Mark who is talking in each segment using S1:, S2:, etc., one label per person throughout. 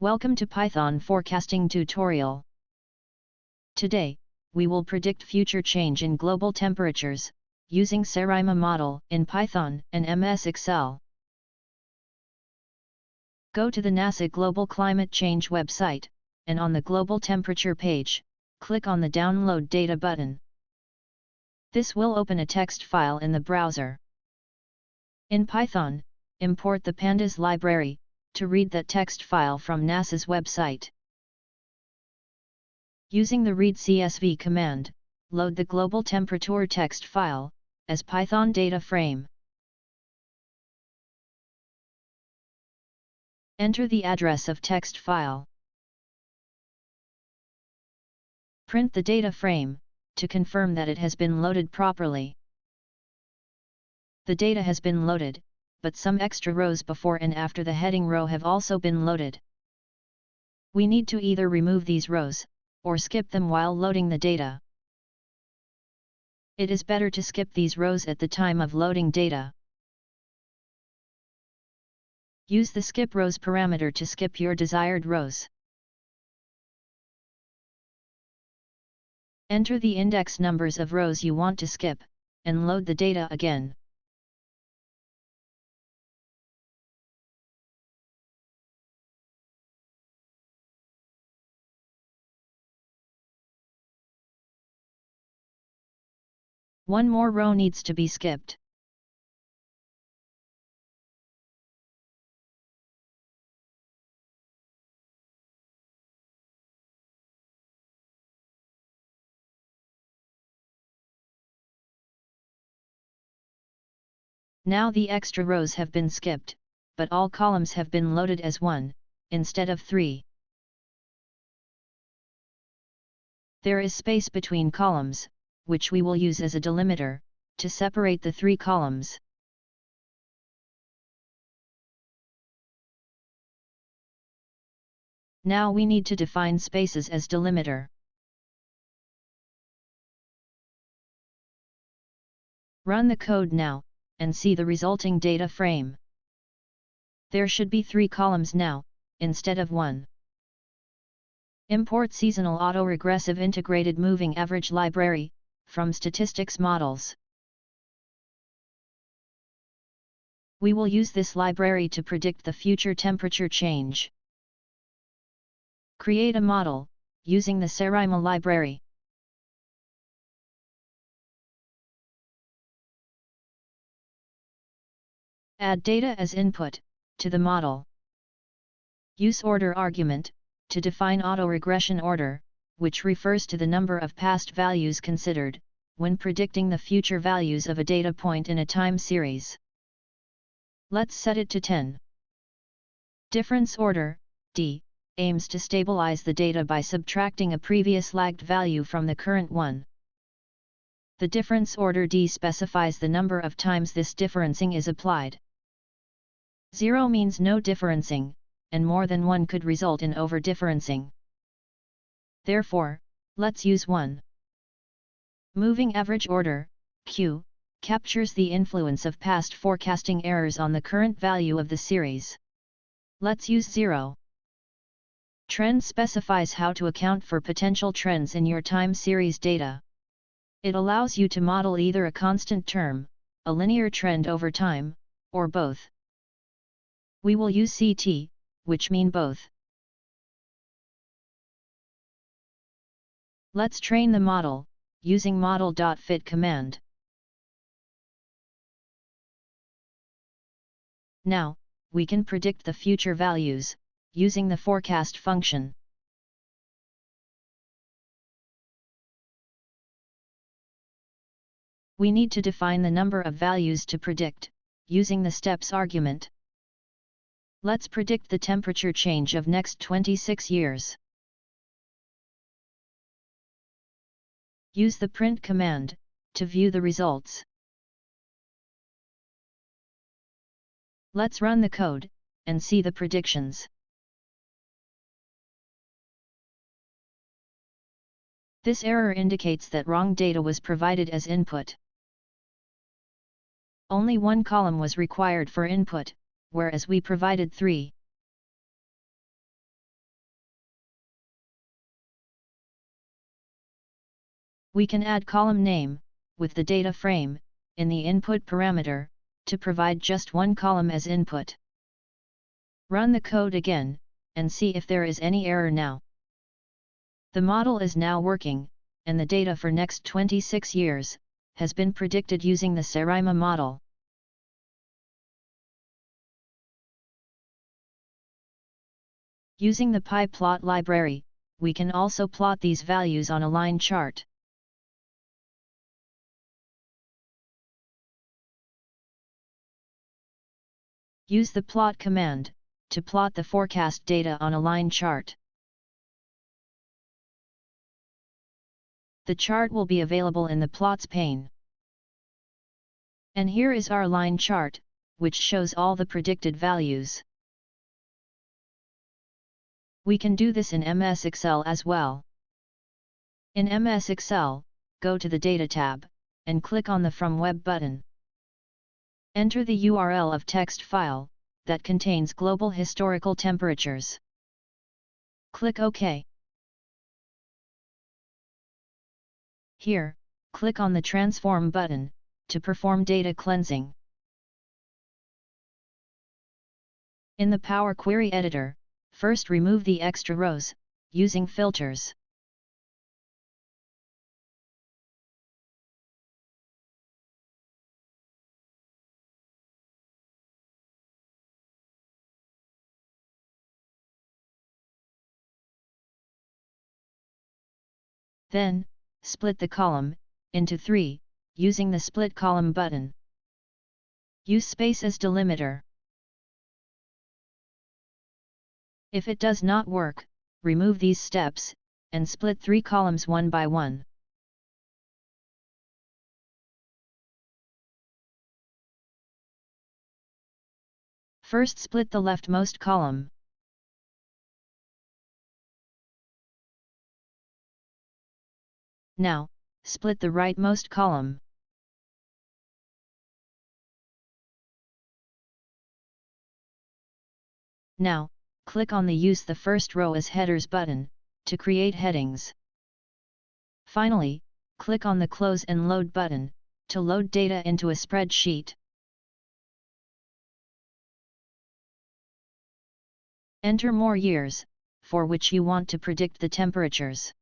S1: Welcome to Python forecasting tutorial. Today, we will predict future change in global temperatures, using SARIMA model in Python and MS Excel. Go to the NASA Global Climate Change website, and on the Global Temperature page, click on the Download Data button. This will open a text file in the browser. In Python, import the Pandas library to read that text file from NASA's website. Using the read CSV command, load the global temperature text file as Python data frame. Enter the address of text file. Print the data frame to confirm that it has been loaded properly. The data has been loaded, but some extra rows before and after the heading row have also been loaded. We need to either remove these rows, or skip them while loading the data. It is better to skip these rows at the time of loading data. Use the skip rows parameter to skip your desired rows. Enter the index numbers of rows you want to skip, and load the data again. One more row needs to be skipped. Now the extra rows have been skipped, but all columns have been loaded as 1, instead of 3. There is space between columns, which we will use as a delimiter, to separate the 3 columns. Now we need to define spaces as delimiter. Run the code now, and see the resulting data frame. There should be 3 columns now, instead of 1. Import seasonal autoregressive integrated moving average library from statistics models. We will use this library to predict the future temperature change. Create a model using the SARIMA library. Add data as input to the model. Use order argument to define autoregression order, which refers to the number of past values considered when predicting the future values of a data point in a time series. Let's set it to 10. Difference order, D, aims to stabilize the data by subtracting a previous lagged value from the current one. The difference order D specifies the number of times this differencing is applied. 0 means no differencing, and more than 1 could result in over-differencing. Therefore, let's use 1. Moving average order, Q, captures the influence of past forecasting errors on the current value of the series. Let's use 0. Trend specifies how to account for potential trends in your time series data. It allows you to model either a constant term, a linear trend over time, or both. We will use CT, which mean both. Let's train the model, using model.fit command. Now, we can predict the future values, using the forecast function. We need to define the number of values to predict, using the steps argument. Let's predict the temperature change of next 26 years. Use the print command to view the results. Let's run the code and see the predictions. This error indicates that wrong data was provided as input. Only 1 column was required for input, whereas we provided 3. We can add column name, with the data frame, in the input parameter, to provide just one column as input. Run the code again, and see if there is any error now. The model is now working, and the data for next 26 years, has been predicted using the SARIMA model. Using the PyPlot library, we can also plot these values on a line chart. Use the plot command, to plot the forecast data on a line chart. The chart will be available in the plots pane. And here is our line chart, which shows all the predicted values. We can do this in MS Excel as well. In MS Excel, go to the Data tab, and click on the From Web button. Enter the URL of text file, that contains global historical temperatures. Click OK. Here, click on the Transform button, to perform data cleansing. In the Power Query Editor, first remove the extra rows, using filters. Then, split the column into 3, using the Split Column button. Use space as delimiter. If it does not work, remove these steps, and split 3 columns one by one. First split the leftmost column. Now, split the rightmost column. Now, click on the Use the first row as headers button, to create headings. Finally, click on the Close and Load button, to load data into a spreadsheet. Enter more years, for which you want to predict the temperatures.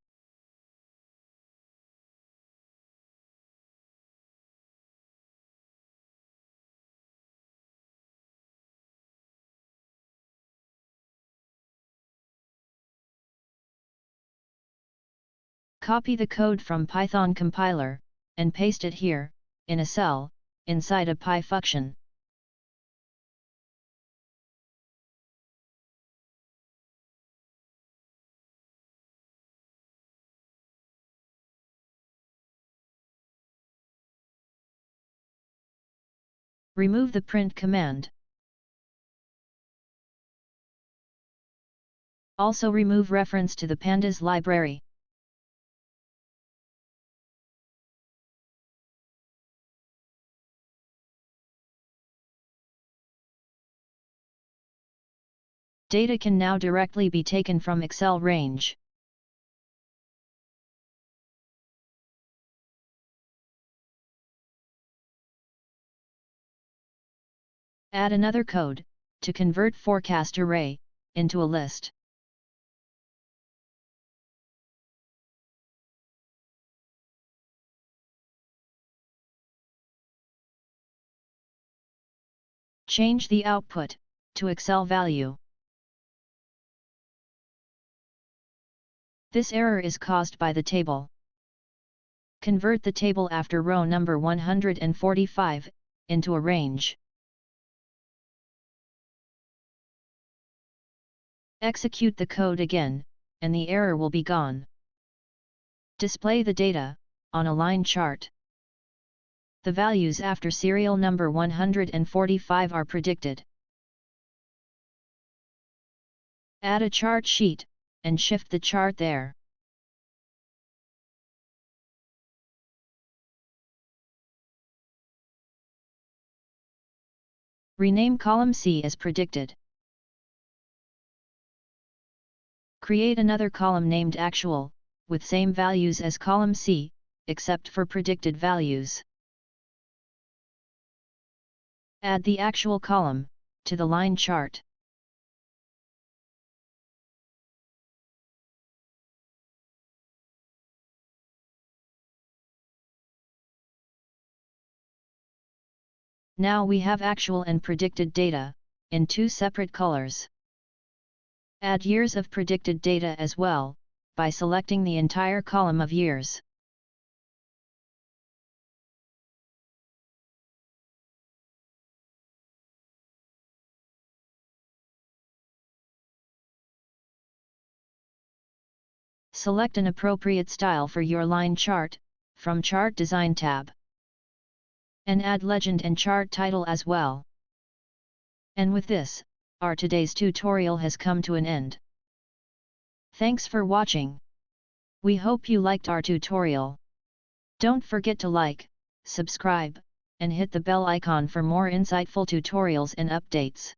S1: Copy the code from Python compiler, and paste it here, in a cell, inside a Py function. Remove the print command. Also remove reference to the Pandas library. Data can now directly be taken from Excel range. Add another code, to convert forecast array, into a list. Change the output, to Excel value. This error is caused by the table. Convert the table after row number 145, into a range. Execute the code again, and the error will be gone. Display the data, on a line chart. The values after serial number 145 are predicted. Add a chart sheet, and shift the chart there. Rename column C as predicted. Create another column named Actual, with same values as column C, except for predicted values. Add the actual column to the line chart. Now we have actual and predicted data in two separate colors. Add years of predicted data as well, by selecting the entire column of years. Select an appropriate style for your line chart from Chart Design tab. And add legend and chart title as well. And with this, our today's tutorial has come to an end. Thanks for watching. We hope you liked our tutorial. Don't forget to like, subscribe, and hit the bell icon for more insightful tutorials and updates.